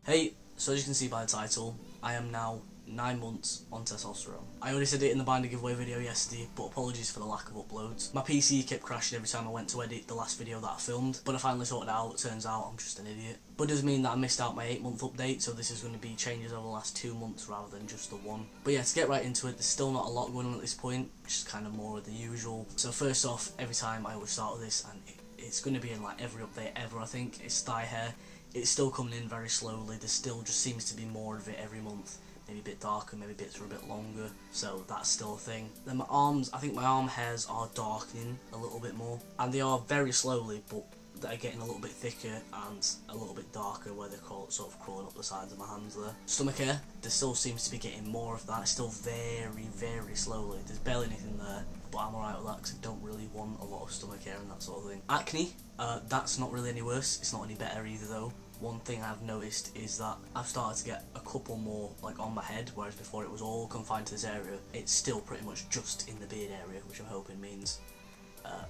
Hey, so as you can see by the title, I am now 9 months on testosterone. I already said it in the binder giveaway video yesterday, but apologies for the lack of uploads. My PC kept crashing every time I went to edit the last video that I filmed, but I finally sorted it out. Turns out I'm just an idiot. But it does mean that I missed out my 8-month update, so this is going to be changes over the last 2 months rather than just the one. But yeah, to get right into it, there's still not a lot going on at this point, just kind of more of the usual. So first off, every time I always start with this, and it's going to be in like every update ever I think, it's thigh hair. It's still coming in very slowly. There still just seems to be more of it every month. Maybe a bit darker, maybe bits are a bit longer, so that's still a thing. Then my arms, I think my arm hairs are darkening a little bit more, and they are very slowly, but they're getting a little bit thicker and a little bit darker where they're sort of crawling up the sides of my hands there. Stomach hair, there still seems to be getting more of that. It's still very, very slowly. There's barely anything there, but I'm alright with that because I don't really want a lot of stomach hair and that sort of thing. Acne, that's not really any worse. It's not any better either though. One thing I've noticed is that I've started to get a couple more like on my head, whereas before it was all confined to this area. It's still pretty much just in the beard area, which I'm hoping means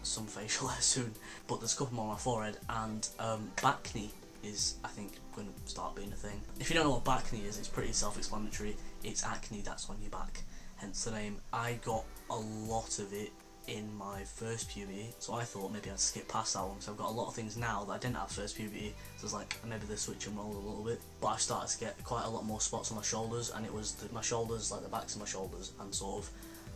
some facial hair soon. But there's a couple more on my forehead, and bacne is, I think, going to start being a thing. If you don't know what bacne is, it's pretty self-explanatory. It's acne that's on your back, hence the name. I got a lot of it in my first puberty, so I thought maybe I'd skip past that one, because I've got a lot of things now that I didn't have first puberty, so it's like maybe they switch and roll a little bit. But I've started to get quite a lot more spots on my shoulders, and it was my shoulders, like the backs of my shoulders and sort of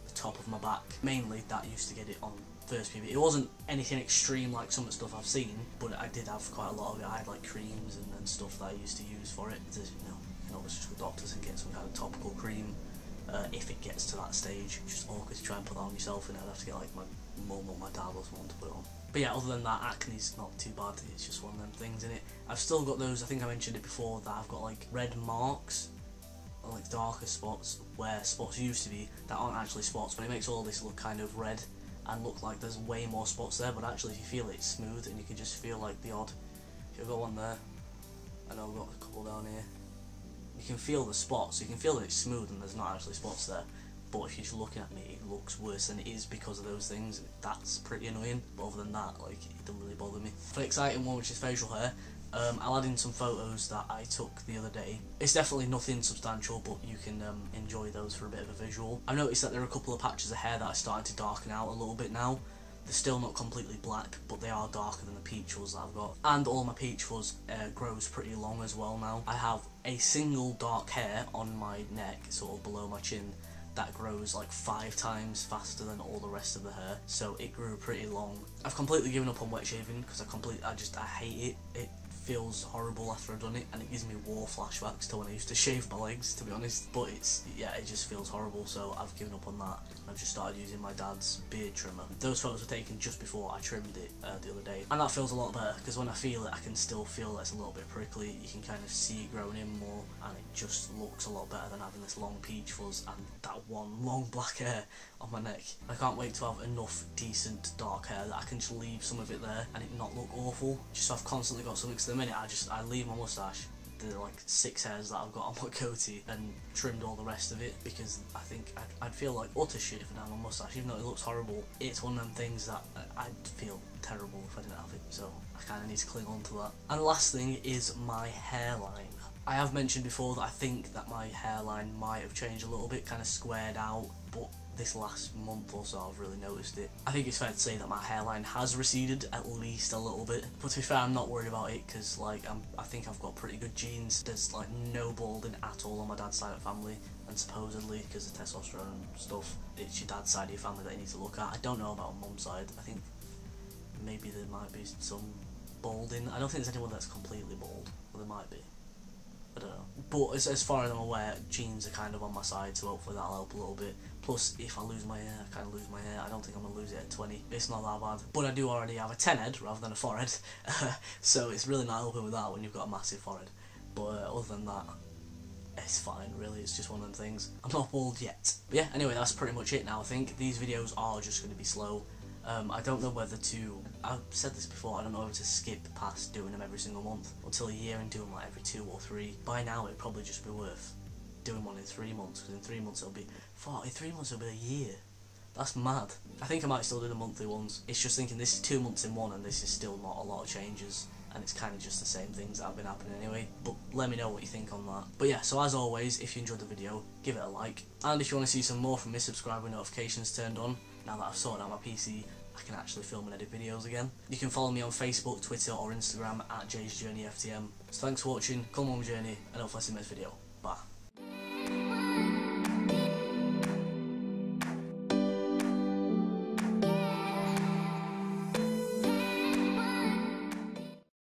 the top of my back mainly, that used to get it on first puberty. It wasn't anything extreme like some of the stuff I've seen, but I did have quite a lot of it. I had like creams and stuff that I used to use for it. You know, it's just go to doctors and get some kind of topical cream. If it gets to that stage, it's just awkward to try and put that on yourself, and I'd have to get like my mum or my dad or someone to put it on. But yeah, other than that, acne's not too bad. It's just one of them things, innit? I've still got those, I think I mentioned it before, that I've got like red marks, or like darker spots, where spots used to be that aren't actually spots, but it makes all this look kind of red and look like there's way more spots there, but actually if you feel it, it's smooth, and you can just feel like the odd, if you've got one there, I know I've got a couple down here, you can feel the spots, you can feel that it's smooth and there's not actually spots there, but if you're just looking at me, it looks worse than it is because of those things. That's pretty annoying, but other than that, like, it doesn't really bother me. For the exciting one, which is facial hair, I'll add in some photos that I took the other day. It's definitely nothing substantial, but you can enjoy those for a bit of a visual. I've noticed that there are a couple of patches of hair that are starting to darken out a little bit now. They're still not completely black, but they are darker than the peach fuzz that I've got. And all my peach fuzz grows pretty long as well now. I have a single dark hair on my neck, sort of below my chin, that grows like 5 times faster than all the rest of the hair, so it grew pretty long. I've completely given up on wet shaving because I hate it. It feels horrible after I've done it, and it gives me war flashbacks to when I used to shave my legs, to be honest. But it just feels horrible, so I've given up on that. I've just started using my dad's beard trimmer. Those photos were taken just before I trimmed it the other day, and that feels a lot better, because when I feel it, I can still feel that it's a little bit prickly. You can kind of see it growing in more, and it just looks a lot better than having this long peach fuzz and that one long black hair on my neck. I can't wait to have enough decent dark hair that I can just leave some of it there and it not look awful, just so I've constantly got something. Because the minute I leave my moustache, the like 6 hairs that I've got on my goatee, and trimmed all the rest of it, because I think I'd feel like utter shit if I didn't have my moustache. Even though it looks horrible, it's one of them things that I'd feel terrible if I didn't have it, so I kind of need to cling on to that. And the last thing is my hairline. I have mentioned before that I think that my hairline might have changed a little bit, kind of squared out, but this last month or so I've really noticed it. I think it's fair to say that my hairline has receded at least a little bit, but to be fair, I'm not worried about it, because like I think I've got pretty good genes. There's like no balding at all on my dad's side of the family, and supposedly because of testosterone and stuff, it's your dad's side of your family that you need to look at. I don't know about my mum's side. I think maybe there might be some balding. I don't think there's anyone that's completely bald, well, there might be. I don't know. But as far as I'm aware, genes are kind of on my side, so hopefully that'll help a little bit. Plus, if I lose my hair, I kind of lose my hair. I don't think I'm going to lose it at 20. It's not that bad. But I do already have a 10 head rather than a forehead, so it's really not helping with that when you've got a massive forehead. But other than that, it's fine, really. It's just one of them things. I'm not bald yet. But yeah, anyway, that's pretty much it now, I think. These videos are just going to be slow. I don't know whether to, I've said this before, I don't know whether to skip past doing them every single month until a year and do them like every 2 or 3. By now it'd probably just be worth doing one in 3 months, because in 3 months it'll be, in 3 months it'll be a year. That's mad. I think I might still do the monthly ones. It's just thinking this is 2 months in one, and this is still not a lot of changes. and it's kind of just the same things that have been happening anyway, but let me know what you think on that. But yeah, so as always, if you enjoyed the video, give it a like, and if you want to see some more from me, subscribe with notifications turned on. Now that I've sorted out my PC, I can actually film and edit videos again. You can follow me on Facebook, Twitter or Instagram at Jay'sJourneyFTM. So thanks for watching, come on journey, and hopefully I'll see you in the next video.